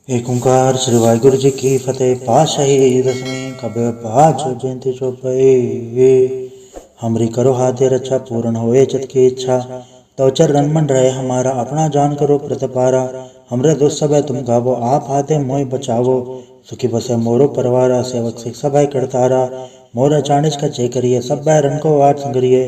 एक ओंकार श्री वाहिगुरु जी की फतेह। पातशाही दसवीं कबीर पाठ जयंती चौपाई। हमरी करो हाथे रक्षा पूर्ण होए चित की इच्छा। तो चरण मन रहे हमारा अपना जान करो प्रतिपारा। हमरे दुष्ट सब तुम गावो आप हाथे मोय बचावो। सुखी बसे मोरो परवारा सेवक सिख सभा करतारा। मोर चाणिज का चे करिए सब बैरन को आठ संगरिए।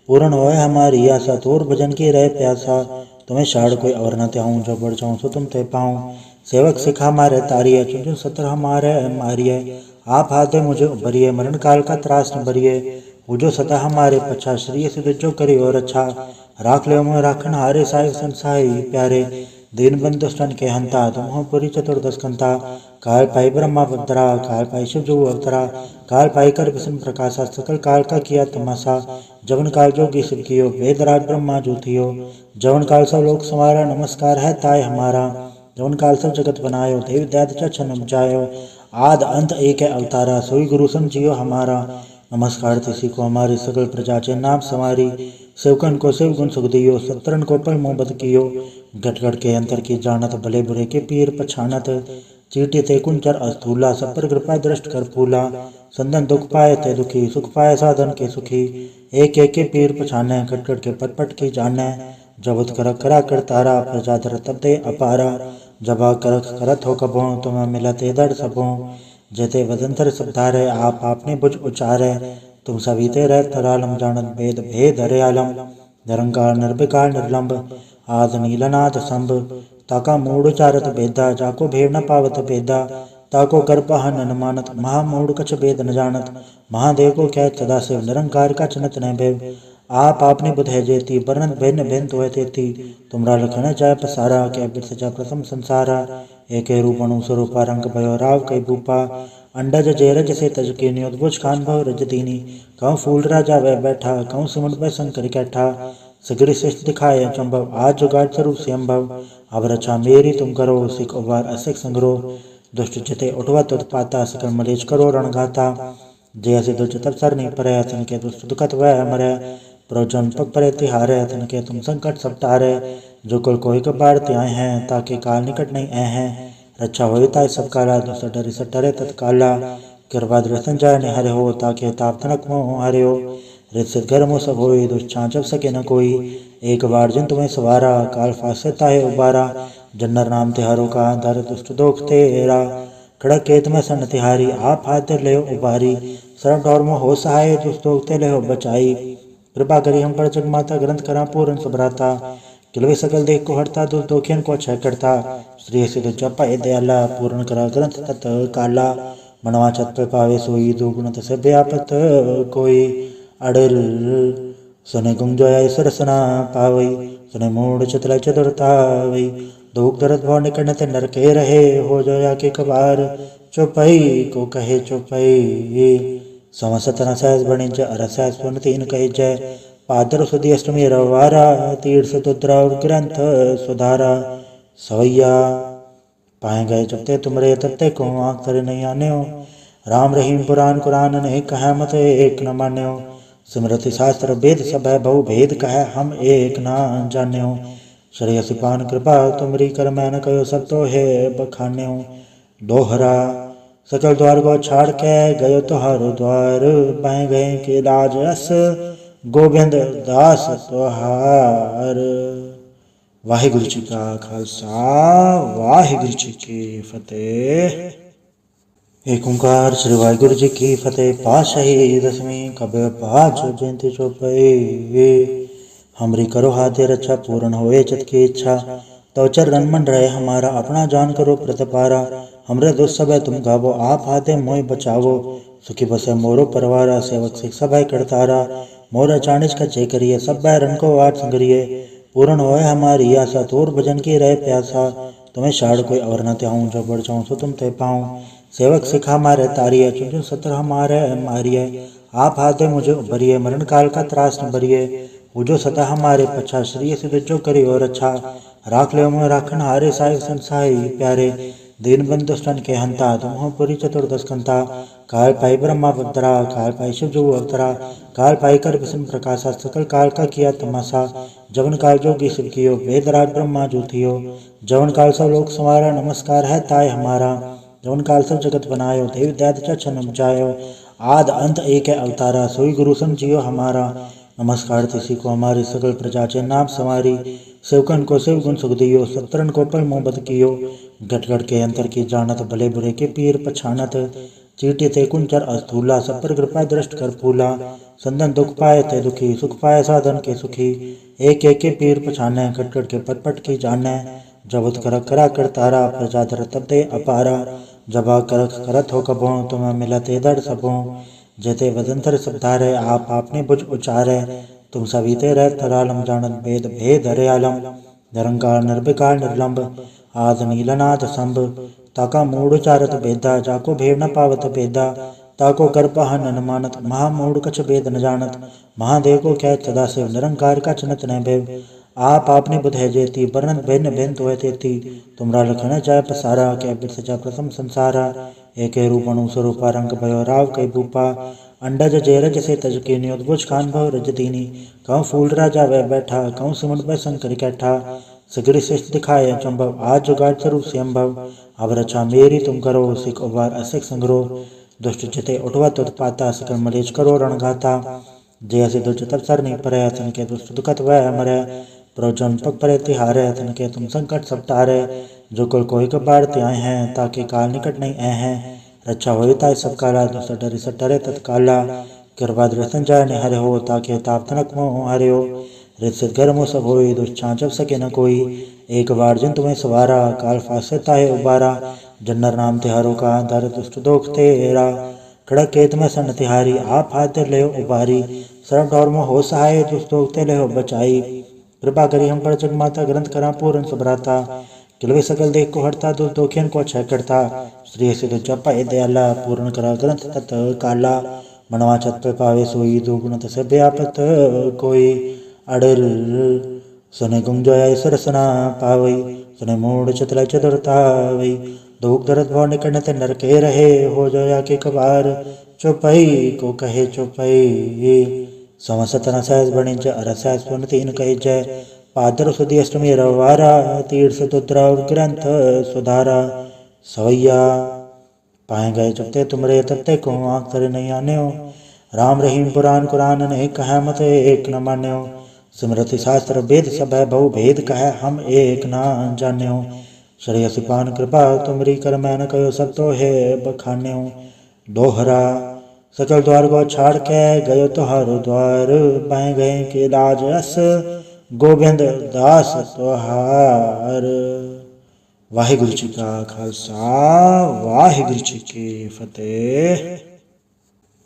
पूर्ण होए हमारी आशा तोर भजन की रहे प्यासा। तुम्हें शाड़ कोई और न त्याऊं जो बढ़ जाऊं सो तुम ते पाऊं। सेवक सिखा मारे तारिये चुन सत्र हमारे मारिये। आप हाथे मुझे उभरिए मरण काल का त्रास न भरिए। पूजो सदा हमारे पछा श्री सिद्ध जो करी और अच्छा। राख ले मोह राखन हारे साई संसाई प्यारे। दीन बंधु दुष्टन के हंता तुम हो पुरी चतुर्दश कंता। काल पाई ब्रह्मा बदरा काल पाई शिव जो अवतरा। काल पाई कर विष्णु प्रकाशा सकल काल का किया तमाशा। जवन काल जोगी शिव कियो वेद राज ब्रह्मा जो थियो। जवन काल सब लोक संवारा नमस्कार है ताय हमारा। जवन काल सब जगत बनायो देव दैत छन उपजायो। आद अंत एक है अवतारा सोई गुरु समझियो हमारा। नमस्कार तिसी को हमारी सकल प्रजा चे नाम समारी। सेवकन को शिव गुण सुख दियो सत्रन को पल मोहब्बत कियो। घट घट के अंतर की जानत भले बुरे के पीर पछानत। चीटी ते कुंचर अस्थूला सब पर कृपा दृष्ट कर फूला। संदन दुख पाए ते दुखी सुख पाए साधन के सुखी। एक एक के पीर पछाने घट घट के पट पट की जाने। जबत कर करा कर तारा प्रजा धर तब दे अपारा। जबा कर करत हो कबो तुम्हें मिलते दर सबो। जेते वदंतर सब धारे आप आपने बुझ उचारे। तुम सवीते रह तरालम जानत भेद भेद हरे आलम। निरंकार निर्विकार निर्लंब आद नीलनाथ संभ। ताका मूड उचारत भेदा जाको भेद न पावत भेदा। ताको कर पहन न मानत महामूड कछ भेद न जानत। महादेव को क्या सदा शिव निरंकार का चनत न भेव। आप आपने बुध है जेती वर्णन भिन्न भिन्न तो है तेती। तुमरा लखन जाय पसारा क्या बिरस जा प्रथम संसारा। एक रूप अनु स्वरूपा रंग भयो राव कई भूपा। अंडज जेरज से तज के नियोद्भुज खान भव रज दीनी। कहूँ फूल राजा वह बैठा कहूँ सिमट वह शंकर कैठा। सगरी श्रेष्ठ दिखाए चंभव आज जुगाड़ स्वरूप से अम्भव। अब रक्षा मेरी तुम करो सिख उबार असिख संग्रो। दुष्ट चिते उठवा तुद पाता सकल मलेच करो रणघाता। जय से दुष्ट तब सर नहीं परे तन के दुष्ट दुखत वह मरे। प्रयोजन पग परे तिहारे तन के तुम संकट सब टारे। जो कुल कोई कबार त्याए हैं ताकि काल निकट नहीं ऐ हैं। रक्षा हो ताय सब काला दुष्ट डरे सब डरे तत्काला। कृपा दृष्टन जाय ने हरे हो ताकि ताप तनक मोह हरे हो। रित घर मोह सब होई दुष्ट छांचब सके न कोई। एक बार जिन तुम्हें सवारा काल फासे ताहे उबारा। जन्नर नाम तिहारो का धर दुष्ट दोख तेरा। खड़क केत में सन तिहारी आप हाथ ले उबारी। शरण डोर में हो सहाय दुष्ट दोख ते ले हो बचाई। कृपा करी हम पर जग माता ग्रंथ करा पूर्ण सबराता। किलवे सकल देख को हरता दुख दोखियन को क्षय करता। श्री सिद्ध जपा दयाला पूर्ण करा ग्रंथ तत् काला। मनवा छत पे पावे सोई दुगुण से व्यापत कोई। अड़ल सुने गुंजोया सरसना पावई। सुने मूड चतुलाई चतुरतावई। दुख दर्द भव निकट ते नर के रहे हो जोया के कबार। चौपाई को कहे चौपाई। समसतना सहज बणिज अरसहज पुन तीन कही जय। पादर सुधी अष्टमी रवारा तीर्थ तुद्रा ग्रंथ सुधारा। सवैया पाए गए जबते तुमरे तत्ते को आँख तरे नहीं आने हो। राम रहीम पुराण कुरान नहीं कह मत एक न मान्य हो। स्मृति शास्त्र वेद सब है बहु भेद कह हम एक न जाने हो। श्रेय सिपान कृपा तुमरी कर मैन कहो सब तो है बखाने हो। दोहरा सकल द्वार को छाड़ के गयो तुहारो द्वार। बाएं गए के लाज अस गोविंद दास तुहार। वाहिगुरु जी का खालसा वाहिगुरु जी की फतेह। एक ओंकार श्री वाहिगुरु जी की फतेह। पातशाही दसवीं कबीर पाठ जयंती चौपाई। हमरी करो हाथे रक्षा पूर्ण होए चित की इच्छा। तो चरण मन रहे हमारा अपना जान करो प्रतिपारा। हमरे दुष्ट सब तुम गावो आप हाथे मोय बचावो। सुखी बसे मोरो परवारा सेवक सिख सभा करतारा। मोर चाणिज का चे करिए सब बैरन को आठ संगरिए। पूर्ण होए हमारी आशा तोर भजन की रहे प्यासा। तुम्हें शाड़ कोई और न त्याऊं जो बढ़ जाऊं सो तुम ते पाऊं। सेवक सिखा मारे तारिये चुन सत्र हमारे मारिये। आप हाथे मुझे उभरिए मरण काल का त्रास न भरिए। पूजो सदा हमारे पछा श्री सिद्ध जो करी और अच्छा। राख ले मोह राखन हारे साई संसाई प्यारे। दीन बंधु दुष्टन के हंता तुम हो पुरी चतुर्दश कंता। काल पाई ब्रह्मा अवतरा, काल पाई शिव जो अवतरा, काल पाई कर विष्णु प्रकाशा, सकल काल का किया तमाशा, जवन काल जोगी शिव कियो, वेदराज ब्रह्मा जो थियो, जवन काल सब लोक संवारा, नमस्कार है ताय हमारा, जवन काल सब जगत बनायो, देव दैत चन उपजायो, आद अंत एक है अवतारा, सोई गुरु समझियो हमारा, नमस्कार तिसी को हमारी सकल प्रजा चे नाम समारी, सेवकन को शिव गुण सुख दियो, सत्रन को पल मोह बद कियो, गट गट के अंतर की जानत, भले बुरे के पीर पछानत, चीटी ते कुंचर अस्थूला, सब पर कृपा दृष्ट कर फूला, संदन दुख पाए ते दुखी, सुख पाए साधन के सुखी, एक एक के पीर पछाने, कट कट के पट पट की जाने, जबत कर करा कर तारा, प्रजा धर तब दे अपारा, जबा कर करत हो कबो, तुम्हें मिलते दर सबो, जेते वदंतर सब धारे, आप आपने बुझ उचारे, तुम सभी ते रह तरालम जानत भेद भेद हरे आलम, निरंकार निर्विकार निर्लंब, आद नीलनाथ संभ, ताका मूढ़ चारत भेदा, जाको भेव न पावत भेदा, ताको कर पहन न मानत, महामूढ़ कछ भेद न जानत, महादेव को क्या सदा शिव, निरंकार का चनत न भेव, आप आपने बुध है जेती, वर्णन भिन्न भिन्न तो है तेती, तुमरा लखन जाय पसारा, क्या बिरस जा प्रथम संसारा, एक रूप अणु स्वरूपा, रंग भयो राव कई भूपा, अंडज जेरज से तज के नियोद्भुज खान भव रजदीनी, कहूँ फूल राजा वह बैठा, कहूँ सिमट वह शंकर कैठा, सगड़ी शिष्ट दिखाए चंभव, आज जुगाड़ स्वरूप संभव, अब रक्षा मेरी तुम करो, सिख उबार असिख संग्रो, दुष्ट चिते उठवत उत्पाता, सकल मलेच करो रणघाता, जय से दुष्ट तब सर नहीं परे, तन के दुष्ट दुखत वह मरे, प्रजन पग परे तिहारे, तन के तुम संकट सब तारे, जो कुल कोई कबार त्याय हैं, ताकि काल निकट नहीं ऐ हैं, रक्षा हो ताय सब काला, दुष्ट डरे सटरे तत्काला, कृपा दृष्टन जाय ने हरे हो, ताकि ताप तनक मोह हरे हो, रित घर मोह सब होई, दुष्ट जब सके न कोई, एक बार जिन तुम्हें सवारा, काल फासे ताहे उबारा, जन्नर नाम तिहारो का, धर दुष्ट दोख तेरा, खड़क केत में सन तिहारी, आप हाथ ले उबारी, सरब डोर में हो सहाय, दुष्ट दोख ते ले हो बचाई, कृपा करी हम पर जगमाता, ग्रंथ करा पूर्ण सुभ्राता, किलवे सकल देख को हरता, दुष्ट दोखियन को क्षय करता, श्री सिद्ध जपा दयाला, पूर्ण करा ग्रंथ तत् काला, मनवा छत पे पावे सोई, दुगुणत से व्यापत कोई, अडर सुने गुंजोय सरसना पावई, सुने मूड चतुर चतुरतावई, दुख दर्द भाव निकटते नर के रहे, हो जोया के कबार, चौपई को कहे चौपई, समसतन सहस बणिज अरसहस सुन तीन कहे जय, पादर सुधी अष्टमी रवारा, तीर्थ दुद्राव ग्रंथ सुधारा, सवैया पाए गए जबते तुमरे तत्ते को आँख तरे नहीं आने हो, राम रहीम पुराण कुरान ने कहा मत एक न मान्यो, स्मृति शास्त्र वेद सब है बहु भेद कहे हम एक न जाने हो, श्रेयसी पान कृपा तुमरी कर मैन कहो सब तो है बखाने हो, दोहरा सकल द्वार को छाड़ के गयो तुहारो द्वार, पाए गए के लाज अस गोविंद दास तुहार। वाहिगुरु जी का खालसा, वाहिगुरु जी की फतेह।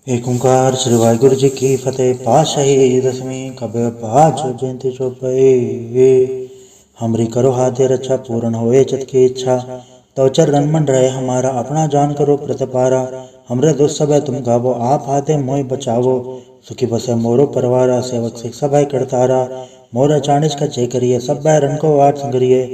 एक ओंकार श्री वाहिगुरु जी की फतेह। पातशाही दसवीं कबीर पाँच जयंती चौपाई। हमरी करो हाथे रक्षा, पूर्ण होए चित की इच्छा, तो चरण मन रहे हमारा, अपना जान करो प्रतिपारा, हमरे दुष्ट सब तुम गावो, आप हाथे मोहि बचावो, सुखी बसे मोरो परवारा, सेवक सिख सब करतारा, मोर चाणिज का चे करिए, सब बैरन को आठ संगरिए,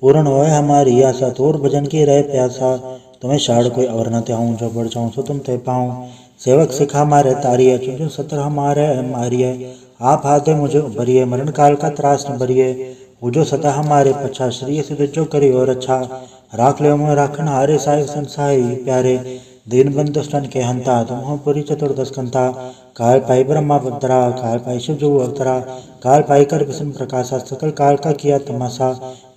पूर्ण होए हमारी आशा, तोर भजन की रहे प्यासा, तुम्हें शाड़ कोई और न त्याऊं, जो बढ़ जाऊं सो तुम ते पाऊं, सेवक सिखा मारे तारिये, चुन चुन सत्र हमारे मारिये, आप हाथे मुझे उभरिए, मरण काल का त्रास न भरिए, पूजो सदा हमारे पछा, श्री सिद्ध जो करी और अच्छा, राख ले मोह राखन हारे, साहिब संसाई प्यारे, दीन बंधु दुष्टन के हंता, तुम हो पुरी चतुर्दश कंता, काल पाई ब्रह्मा अवतरा, काल पाई शिव जो अवतरा, काल पाई कर विष्णु प्रकाशा, सकल काल का किया तमाशा,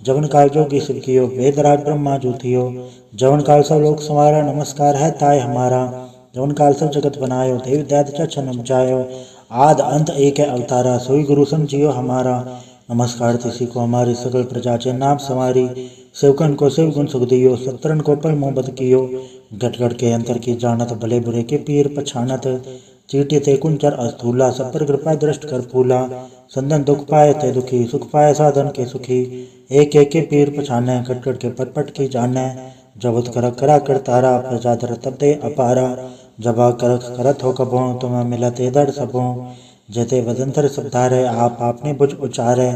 जवन काल जोगी शिव कियो, वेदराज ब्रह्मा जो थियो, जवन काल सब लोक संवारा, नमस्कार है ताय हमारा, जवन काल सब जगत बनायो, देव दैत छन उपजायो, आद अंत एक है अवतारा, सोई गुरु समझियो हमारा, नमस्कार तिसी को हमारी सकल प्रजा चे नाम समारी, सेवकन को शिव गुण सुख दियो, सत्रन को पल मोह बद कियो, गट गट के अंतर की जानत, भले बुरे के पीर पछानत, चीटी ते कुंचर अस्थूला, सब पर कृपा दृष्ट कर फूला, संदन दुख पाए ते दुखी, सुख पाए साधन के सुखी, एक एक के पीर पछाने, कट कट के पट पट की जाने, जबत कर करा कर तारा, प्रजा धर तब दे अपारा, जबा कर करत हो कबो, तुम्हें मिलते दर सबो, जेते वदंतर सब धारे, आप आपने बुझ उचारे,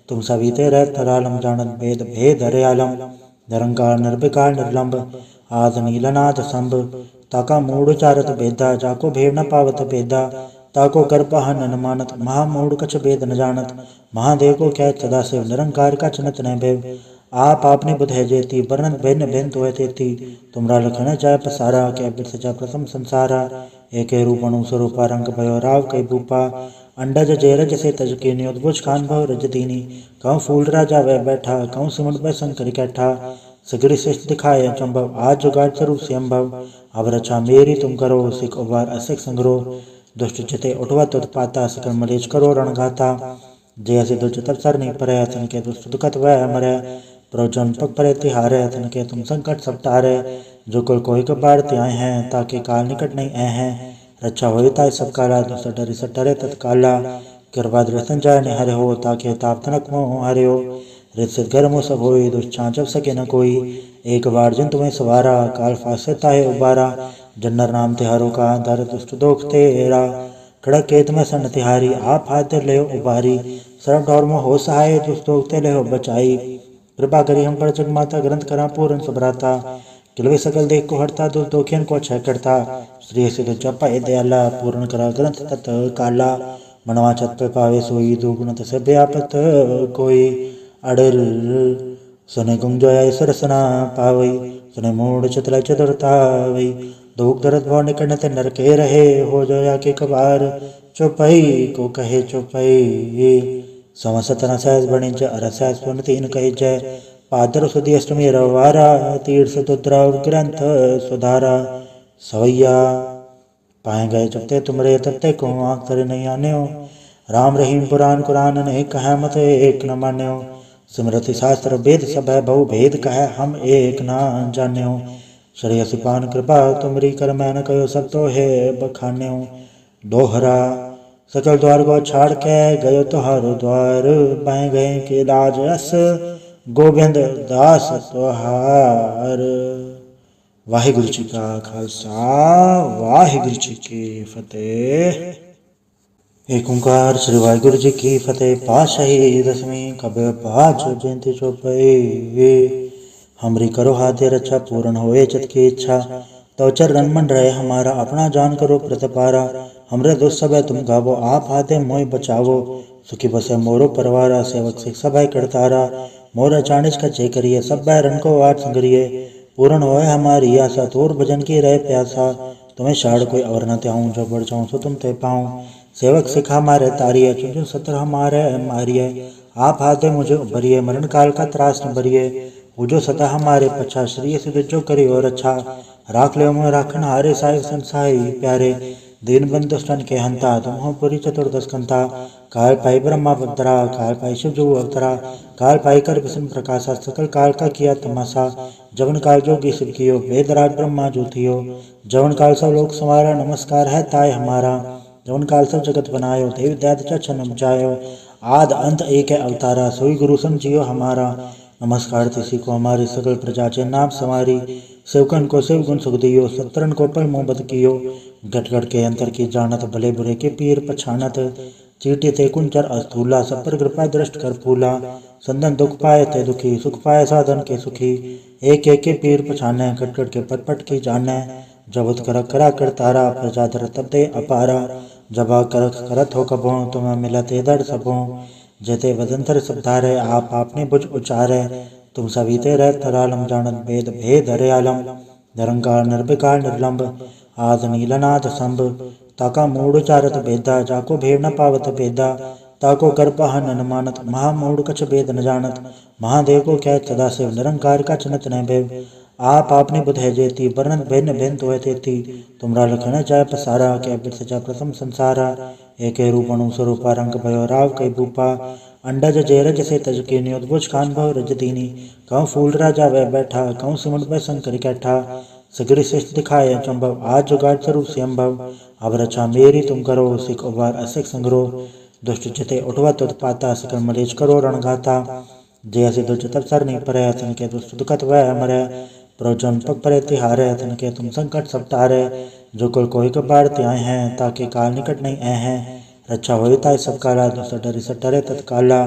तुम सभी ते रह तरालम जानत भेद भेद हरे आलम, निरंकार निर्विकार निर्लंब, आद नीलनाथ संभ, ताका मूढ़ चारत भेदा, जाको भेद न पावत भेदा, ताको कर पहन न मानत, महामूढ़ कछ भेद न जानत। महादेव को कह सदाशिव, निरंकार का चनत न भेव। आप आपने बुध है जेती, वर्णन भिन्न भिन्न तो है तेती। तुमरा लखन जाय पसारा, कह बिरस जा प्रथम संसारा। एक रूप अणु स्वरूपा, रंग भयो राव कई भूपा। अंडज जेरज से तज के न्योदभुज खान भव रज दीनी। कहूँ फूल राजा वह बैठा, कहूँ सिमुंड वह शंकर कैठा। सगरी श्रेष्ठ दिखाए चंभव, आज जुगाड़ स्वरूप स्वयंभव। अब रक्षा मेरी तुम करो, सिख उबार असिख संग्रो। दुष्ट चिते उठवा तुत पाता, सकल मलेच करो रणगाता। जैसे दुष्ट तब सर नहीं परे, तन के दुष्ट दुखत वह मरे। प्रवचन पग परे तिहारे, तन के तुम संकट सब टारे। जो कुल कोई कबार त्याए हैं, ताके काल निकट नहीं ऐ हैं। रक्षा होई ताय सब काला, दुष्ट डरि सट डरे तत्काला। कृपा दृष्टन जाय निहरे हो, ताके ताप तनक मोह हरे हो। रित घर मुँह सब होई, दुष्ट छाँचब सके न कोई। एक बार जिन तुम्हें सवारा, काल फासे ताहे उबारा। जन्नर नाम तिहारों का, दर दुष्ट दोख तेरा। खड़क केत में सन तिहारी, आप हाथ ले उबारी। सरब ढौर में हो सहाय, दुष्ट दोख ते ले बचाई। कृपा करी हम पर जग माता, ग्रंथ करा पूर्ण सबराता। किलवे सकल देख को हरता, दुष्ट दोखियन को क्षय करता। श्री सिद्ध जपा दयाला, पूर्ण करा ग्रंथ तत् काला। मनवा छत पे पावे सोई, दुगुणत से व्यापत कोई। अडर सुने गुंजोय सरसना पावई, सुने मूड चतुर चतुरतावई। दुख दर्द भाव निकट नरके रहे, हो जोया के कबार। चौपाई को कहे चौपाई, समसत न सहज बणिज, अरस सुन तीन कही जय। पादर सुधी अष्टमी रवारा, तीर्थ तुद्रा और ग्रंथ सुधारा। सवैया पाए गए जबते तुमरे, तबते को आँख तरे नहीं आने हो। राम रहीम पुराण कुरान नहीं कहा, मत एक न मान्यो। स्मृति शास्त्र वेद सब है, बहु भेद कहे हम एक न जाने हो। श्रेयसी पान कृपा तुमरी, कर मैं न कहो सब तो है बखाने हो। दोहरा सकल द्वार को छाड़ के, गयो तुहारो द्वार। पाए गए के लाज अस, गोविंद दास तुहार। वाहिगुरु जी का खालसा, वाहिगुरु जी की फतेह। एक ओंकार श्री वाहिगुरु जी की फतेह। पातशाही दसवीं कबीर पाछो जयंती चौपाई। हमरी करो हाथे रक्षा, पूर्ण होए चित की इच्छा। तो चरण मन रहे हमारा, अपना जान करो प्रतिपारा। हमरे दुष्ट सब तुम गावो, आप हाथे मोय बचावो। सुखी बसे मोरो परवारा, सेवक सिख सब करतारा। मोर चाणिज का जय करिए, सब रन को आठ संगरिए। पूर्ण होए हमारी आशा, तोर भजन की रहे प्यासा। तुम्हें शाड़ कोई और न त्याऊं, जो बढ़ जाऊं सो तुम ते पाऊं। सेवक सिखा मारे तारिये, चुन सत्र हमारे मारिये। आप हाथे मुझे उभरिए, मरण काल का त्रास न भरिए। जो सदा हमारे पछा, श्री सिद्ध जो करी और अच्छा। राख ले मोह राखन हारे, साहिब संसाई प्यारे। दीन बंधु दुष्टन के हंता, तुम हो पुरी चतुर्दश कंता। काल पाई ब्रह्मा बदरा, काल पाई शिव जो अवतरा। काल पाई कर विष्णु प्रकाशा, सकल काल का किया तमाशा। जवन काल जोगी शिव कियो, वेदराज ब्रह्मा जो थियो। जवन काल सब लोक संवारा, नमस्कार है ताय हमारा। जवन काल सब जगत बनायो, देव दैत चन उपजायो। आद अंत एक है अवतारा, सोई गुरु समझियो हमारा। नमस्कार तिसी को हमारी, सकल प्रजा चे नाम समारी। सेवकन को शिव गुण सुख दियो, सत्रन को पल मोहब्बत कियो। घट घट के अंतर की जानत, भले बुरे के पीर पछानत। चीटी थे कुंचर अस्थूला, सब पर कृपा दृष्ट कर फूला। संदन दुख पाए थे दुखी, सुख पाए साधन के सुखी। एक एक के पीर पछाने, घट घट के पट पट की जाने। जबत कर करा कर तारा, प्रजा धर तब दे अपारा। जबा कर करत हो कबो, तुम्हें मिलते दर सबो। जेते वदंतर सब धारे, आप आपने बुझ उचारे। तुम सभी ते रह तरालम, जानत भेद भेद हरे आलम। निरंकार निर्विकार निर्लंब, आद नीलनाथ संभ। ताका मूढ़ चारत भेदा, जाको भेद न पावत भेदा। ताको कर पहन न मानत, महामूढ़ कछ भेद न जानत। महादेव को कह सदाशिव, निरंकार का चनत न भेव। आप आपने बुध है जेती, वर्णन भिन्न भिन्न तो है तेती। तुमरा लखन जाय पसारा, कह बिरस जा प्रथम संसारा। एक रूप अणु स्वरूपा, रंग भयो राव कई भूपा। अंडज जेरज से तज के न्योदभुज खान भव रज दीनी। कहूँ फूल राजा वह बैठा, कहूँ सिमुंड वह शंकर कैठा। सगरी श्रेष्ठ दिखाए चंभव, आज जुगाड़ स्वरूप स्वयंभव। अब रक्षा मेरी तुम करो, सिख उबार असिख संग्रो। दुष्ट चिते उठवा तुत पाता, सकल मलेच करो रणगाता। जैसे दुष्ट तब सर नहीं परे, तन के दुष्ट दुखत वह मरे। प्रवचन पग परे तिहारे, तन के तुम संकट सब टारे। जो कुल कोई कबार त्याए हैं, ताके काल निकट नहीं ऐ हैं। रक्षा होई ताय सब काला, दुष्ट डरि सट डरे तत्काला।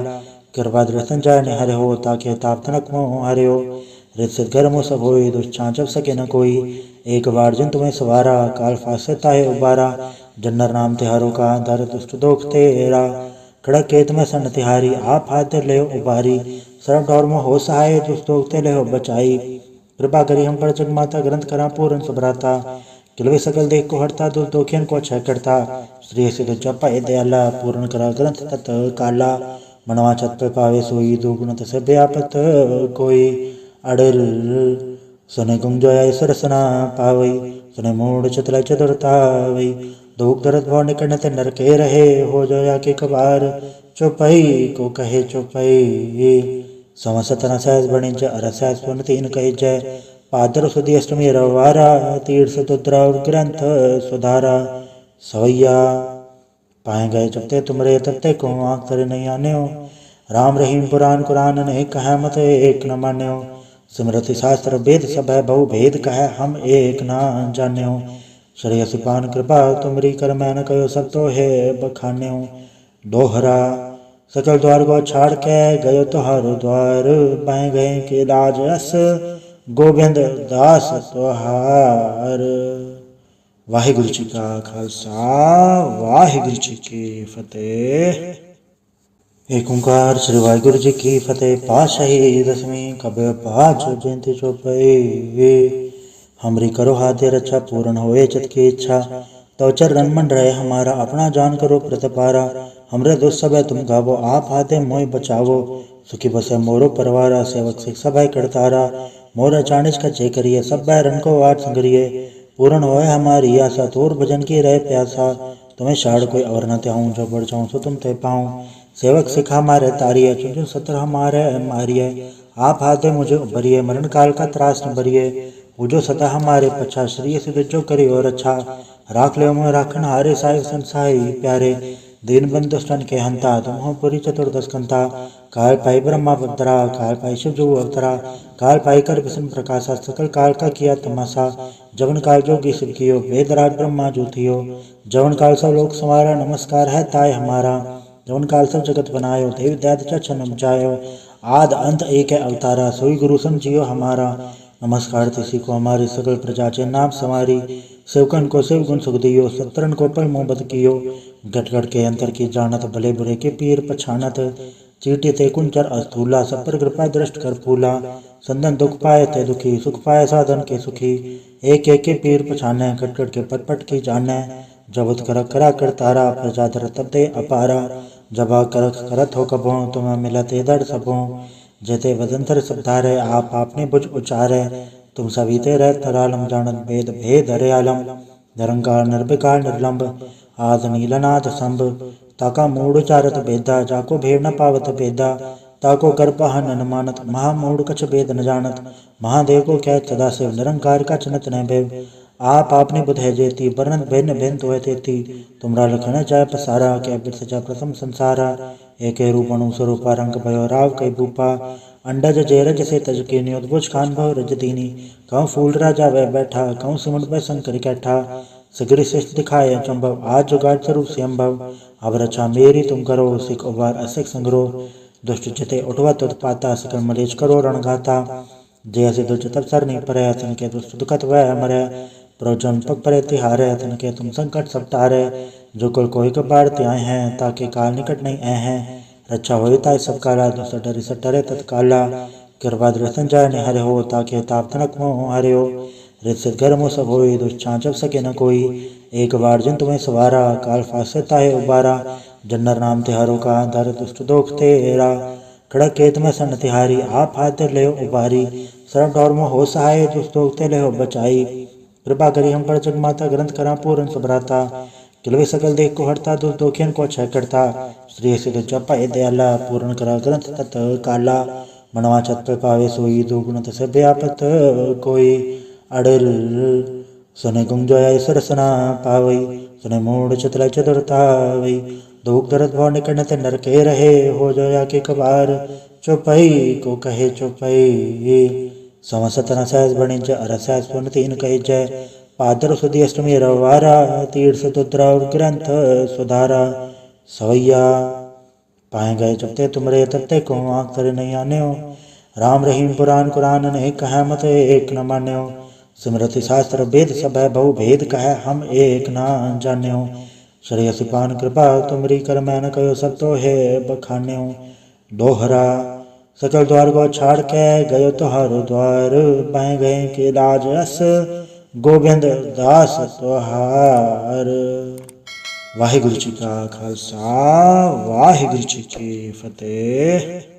कृपा दृष्टन जाय निहरे हो, ताके ताप तनक मोह हरे हो। रित गर्म सब होई दुष्चांचव सके न कोई। एक बार जिन तुम्हें सवारा काल फासे ताहे उबारा। जन्नर नाम तिहारो का धर दुष्ट दोख तेरा। खड़क केत में सन तिहारी आप हाथ ले उबारी। सरब डोर में हो सहाय दुष्ट दोख ते ले बचाई। कृपा करी हम पर जगमाता ग्रंथ करा पूर्ण सुभराता। किलवे सकल देख को हरता दुष्ट दोखियन को क्षय करता। श्री सिद्ध जपा ए दयाला पूर्ण करा ग्रंथ तत् काला। मनवा छत पे पावे सोई दुगुण तसे व्यापत कोई। अडर सुने गुंजोया सरसना पावई। सुने मूड चतुलाई चतुरतावई। दुख दर्द भव निकट ते नर के रहे हो जोया के कबार। चौपई को कहे चौपई समसत न सहज बणिज अर सहज पुन तीन कही जय। पादर सुधी अष्टमी रवारा तीर्थ तुद्रा ग्रंथ सुधारा। सवैया पाए गए जब ते तुमरे तब ते को आँख तरे नहीं आने हो। राम रहीम पुराण कुरान ने कह मत एक न मान्यो। स्मृति शास्त्र वेद सब है बहु भेद कह हम एक ना जान्यो। श्रेय सिपान कृपा तुमरी कर मैन कहो सब तो है बखान्यो। दोहरा सकल द्वार को छाड़ के गयो तुहारो द्वार। पाए गए के लाज अस गोविंद दास तुहार। वाहिगुरु जी का खालसा वाहिगुरु जी की फतेह। एक ओंकार श्री वाहिगुरु जी की फतेह। पातशाही दसवीं कबीर पाठ जयंती चौपाई। हमरी करो हाथे रक्षा पूर्ण होए चित की इच्छा। तो चरण मन रहे हमारा अपना जान करो प्रतिपारा। हमरे दुष्ट सब तुम गावो आप हाथे मोय बचावो। सुखी बसे मोरो परवारा सेवक सिख सब करतारा। मोर चाणिज का चे करिए सब रन को वाट संगरिए। पूर्ण होए हमारी आशा तोर भजन की रहे प्यासा। तुम्हें शाड़ कोई और न त्याऊं जो बढ़ जाऊं सो तुम ते पाऊं। सेवक सिखा मारे तारिये चुन सत्र हमारे मारिये। आप हाथे मुझे उभरिए मरण काल का त्रास न भरिए। पूजो सदा हमारे पछा श्री सिद्ध जो करी और अच्छा। राख ले मोह राखन हारे साहिब संसाई प्यारे। दीन बंधु स्तन के हंता तुम हो पुरी चतुर्दश कंता। काल पाई ब्रह्मा अवतरा काल पाई शिव जो अवतरा। काल पाई कर विष्णु प्रकाशा सकल काल का किया तमाशा। जवन काल जोगी शिव कियो वेदराज ब्रह्मा जो थियो। जवन काल सब लोक संवारा नमस्कार है ताय हमारा। जवन काल सब जगत बनायो देव दैत चन उपजायो। आद अंत एक है अवतारा सोई गुरु समझियो हमारा। नमस्कार तिसी को हमारी सकल प्रजा चे नाम समारी। सेवकन को शिव गुण सुख दियो सत्रन को पल मोहब्बत कियो। गट गट के अंतर की जानत भले बुरे के पीर पछानत। चीटी ते कुंचर अस्थूला सब पर कृपा दृष्ट कर फूला। संदन दुख पाए ते दुखी सुख पाए साधन के सुखी। एक एक के पीर पछाने कट कट के पट पट की जाने। जबत कर करा कर तारा प्रजा धर तब दे अपारा। जबा कर करत हो कबो तुम्हें मिलते दर सबो। जेते वदंतर सब धारे आप आपने बुझ उचारे। तुम सभी ते रह तरालम जानत भेद भेद हरे आलम। निरंकार निर्विकार निर्लंब आद नीलनाथ संभ। ताका मूड चारत भेदा जाको भेद न पावत भेदा। ताको कर पहन न मानत महामूड कछ भेद न जानत। महादेव को क्या सदा शिव निरंकार का चनत न भेव। आप आपने बुध है जेती वर्णन भिन्न भिन्न तो है तेती। तुमरा लखन जाय पसारा क्या बिरस जा प्रथम संसारा। एक रूप अणु स्वरूपा रंग भयो राव कई भूपा। अंडज जेरज से तज के नियोद्भुज खान भव रज दीनी। कहूँ फूल राजा वह बैठा कहूँ सिमट वह शंकर कैठा। सगरी श्रेष्ठ दिखाए चंभव आज जुगाड़ स्वरूप संभव। अब रक्षा मेरी तुम करो सिख उबार असिख संग्रो। दुष्ट चिते उठवत उत्पाता सकल मलेच करो रणघाता। जय से दुष्ट तब सर नहीं परे तन के दुष्ट दुखत वह मरे। प्रजन पग परे तिहारे तन के तुम संकट सब तारे। जो कुल कोई कबार त्याए हैं ताके काल निकट नहीं आए हैं। रक्षा हो ताय सब काला दुष्ट डरे सब डरे तत्काला। कृपा दृष्टन जाय ने हरे हो ताके ताप तनक मोह हरे हो। रित सिद्ध गर्म सब होई दुष्चांचव सके न कोई। एक बार जिन तुम्हें सवारा काल फासे ताहे उबारा। जन्नर नाम तिहारो का धर दुष्ट दोख तेरा। खड़क केत में सन तिहारी आप हाथ ले उबारी। सरब डोर में हो सहाय दुष्ट दोख ते ले बचाई। कृपा करी हम पर जगमाता ग्रंथ करा पूर्ण सुभराता। किलवे सकल देख को हरता दुष्ट दोखियन को क्षय करता। श्री सिद्ध जपा ए दयाला पूर्ण करा ग्रंथ तत् काला। मनवा छत पे पावे सोई दुगुण तसे व्यापत कोई। अडर सुने गुंजोया सरसना पावई। सुने मूड चतुलाई चतुरतावई। दुख दर्द भव निकट ते नर के रहे हो जोया के कबार। चौपई को कहे चौपई समसत न सहज बणिज अर सहज पुन तीन कही जय। पादर सुधी अष्टमी रवारा तीर्थ तुद्रा ग्रंथ सुधारा। सवैया पाए गए जब ते तुमरे तब ते को आँख तरे नहीं आने हो। राम रहीम पुराण कुरान अनेक कह मत एक न मान्यो। सिमरति शास्त्र वेद सब है बहु भेद कह हम एक न जान्यो। श्रेयस पान कृपा तुमरी कर मैं न कहो सब तो है बखान्यो। दोहरा सकल द्वार को छाड़ के गयो तुहारो द्वार बह गए के लाज अस गोबिंद दास तुहार। वाहिगुरु जी का खालसा वाहिगुरु जी की फतेह।